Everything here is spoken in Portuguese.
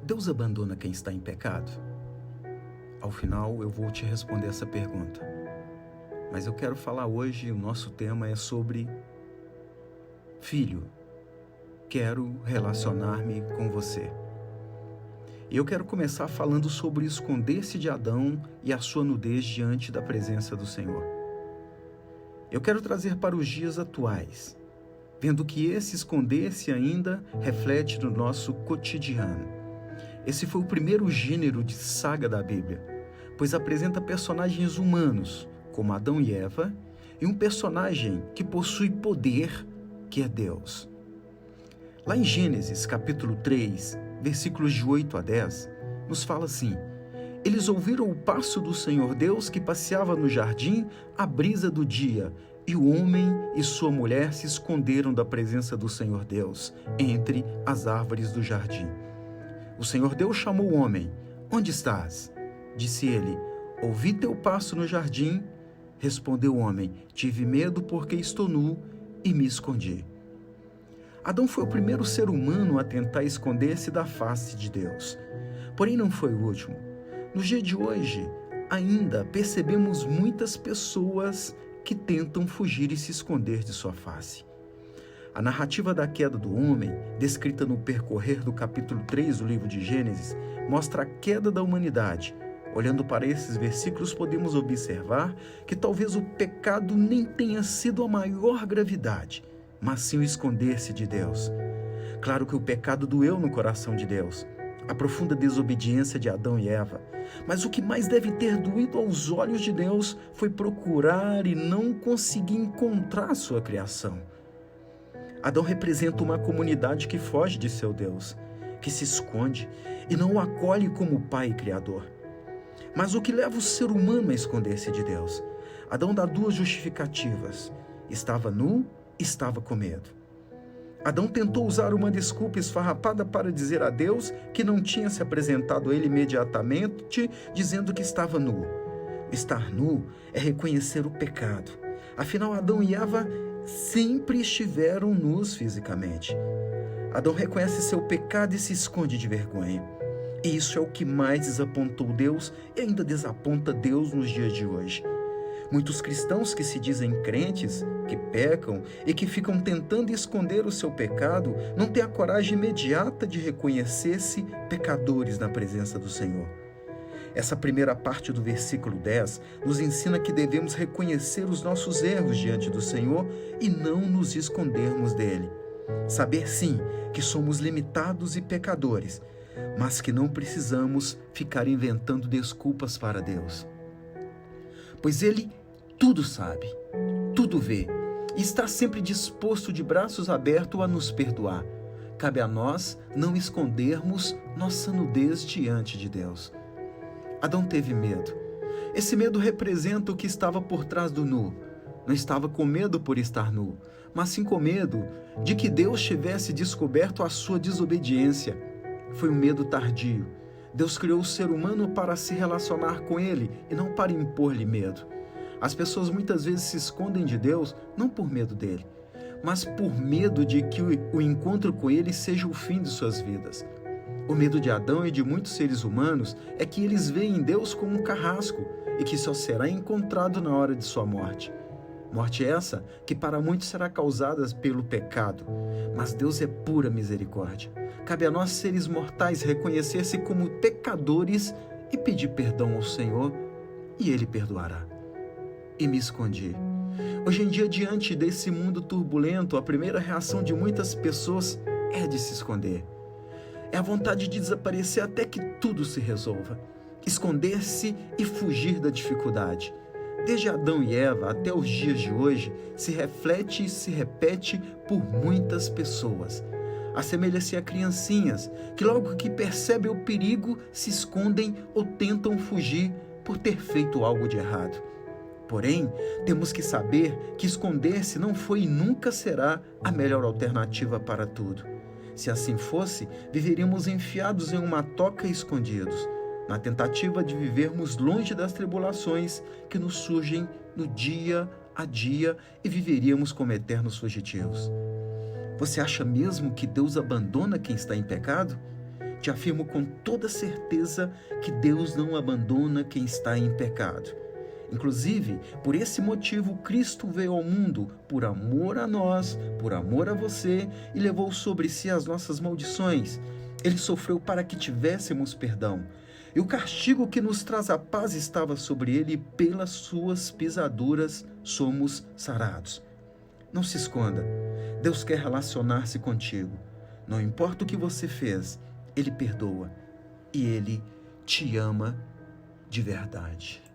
Deus abandona quem está em pecado? Ao final eu vou te responder essa pergunta. Mas eu quero falar hoje, o nosso tema é sobre filho, quero relacionar-me com você. E eu quero começar falando sobre o esconder-se de Adão e a sua nudez diante da presença do Senhor. Eu quero trazer para os dias atuais, vendo que esse esconder-se ainda reflete no nosso cotidiano. Esse foi o primeiro gênero de saga da Bíblia, pois apresenta personagens humanos, como Adão e Eva, e um personagem que possui poder, que é Deus. Lá em Gênesis, capítulo 3, versículos de 8 a 10, nos fala assim: eles ouviram o passo do Senhor Deus que passeava no jardim à brisa do dia, e o homem e sua mulher se esconderam da presença do Senhor Deus, entre as árvores do jardim. O Senhor Deus chamou o homem: onde estás? Disse ele: ouvi teu passo no jardim. Respondeu o homem: tive medo porque estou nu e me escondi. Adão foi o primeiro ser humano a tentar esconder-se da face de Deus. Porém, não foi o último. No dia de hoje, ainda percebemos muitas pessoas que tentam fugir e se esconder de sua face. A narrativa da queda do homem, descrita no percorrer do capítulo 3 do livro de Gênesis, mostra a queda da humanidade. Olhando para esses versículos, podemos observar que talvez o pecado nem tenha sido a maior gravidade, mas sim o esconder-se de Deus. Claro que o pecado doeu no coração de Deus, a profunda desobediência de Adão e Eva. Mas o que mais deve ter doído aos olhos de Deus foi procurar e não conseguir encontrar sua criação. Adão representa uma comunidade que foge de seu Deus, que se esconde e não o acolhe como Pai e Criador. Mas o que leva o ser humano a esconder-se de Deus? Adão dá duas justificativas: estava nu, estava com medo. Adão tentou usar uma desculpa esfarrapada para dizer a Deus que não tinha se apresentado a ele imediatamente, dizendo que estava nu. Estar nu é reconhecer o pecado. Afinal, Adão e Eva sempre estiveram nus fisicamente. Adão reconhece seu pecado e se esconde de vergonha. E isso é o que mais desapontou Deus e ainda desaponta Deus nos dias de hoje. Muitos cristãos que se dizem crentes, que pecam e que ficam tentando esconder o seu pecado, não têm a coragem imediata de reconhecer-se pecadores na presença do Senhor. Essa primeira parte do versículo 10 nos ensina que devemos reconhecer os nossos erros diante do Senhor e não nos escondermos dele. Saber sim que somos limitados e pecadores, mas que não precisamos ficar inventando desculpas para Deus. Pois ele tudo sabe, tudo vê e está sempre disposto de braços abertos a nos perdoar. Cabe a nós não escondermos nossa nudez diante de Deus. Adão teve medo. Esse medo representa o que estava por trás do nu. Não estava com medo por estar nu, mas sim com medo de que Deus tivesse descoberto a sua desobediência. Foi um medo tardio. Deus criou o ser humano para se relacionar com ele e não para impor-lhe medo. As pessoas muitas vezes se escondem de Deus não por medo dele, mas por medo de que o encontro com ele seja o fim de suas vidas. O medo de Adão e de muitos seres humanos é que eles veem Deus como um carrasco e que só será encontrado na hora de sua morte. Morte essa que para muitos será causada pelo pecado, mas Deus é pura misericórdia. Cabe a nós, seres mortais, reconhecer-se como pecadores e pedir perdão ao Senhor, e Ele perdoará. E me escondi. Hoje em dia, diante desse mundo turbulento, a primeira reação de muitas pessoas é de se esconder. É a vontade de desaparecer até que tudo se resolva. Esconder-se e fugir da dificuldade. Desde Adão e Eva até os dias de hoje, se reflete e se repete por muitas pessoas. Assemelha-se a criancinhas que logo que percebem o perigo se escondem ou tentam fugir por ter feito algo de errado. Porém, temos que saber que esconder-se não foi e nunca será a melhor alternativa para tudo. Se assim fosse, viveríamos enfiados em uma toca e escondidos, na tentativa de vivermos longe das tribulações que nos surgem no dia a dia e viveríamos como eternos fugitivos. Você acha mesmo que Deus abandona quem está em pecado? Te afirmo com toda certeza que Deus não abandona quem está em pecado. Inclusive, por esse motivo, Cristo veio ao mundo por amor a nós, por amor a você, e levou sobre si as nossas maldições. Ele sofreu para que tivéssemos perdão. E o castigo que nos traz a paz estava sobre ele, e pelas suas pisaduras somos sarados. Não se esconda. Deus quer relacionar-se contigo. Não importa o que você fez, Ele perdoa. E Ele te ama de verdade.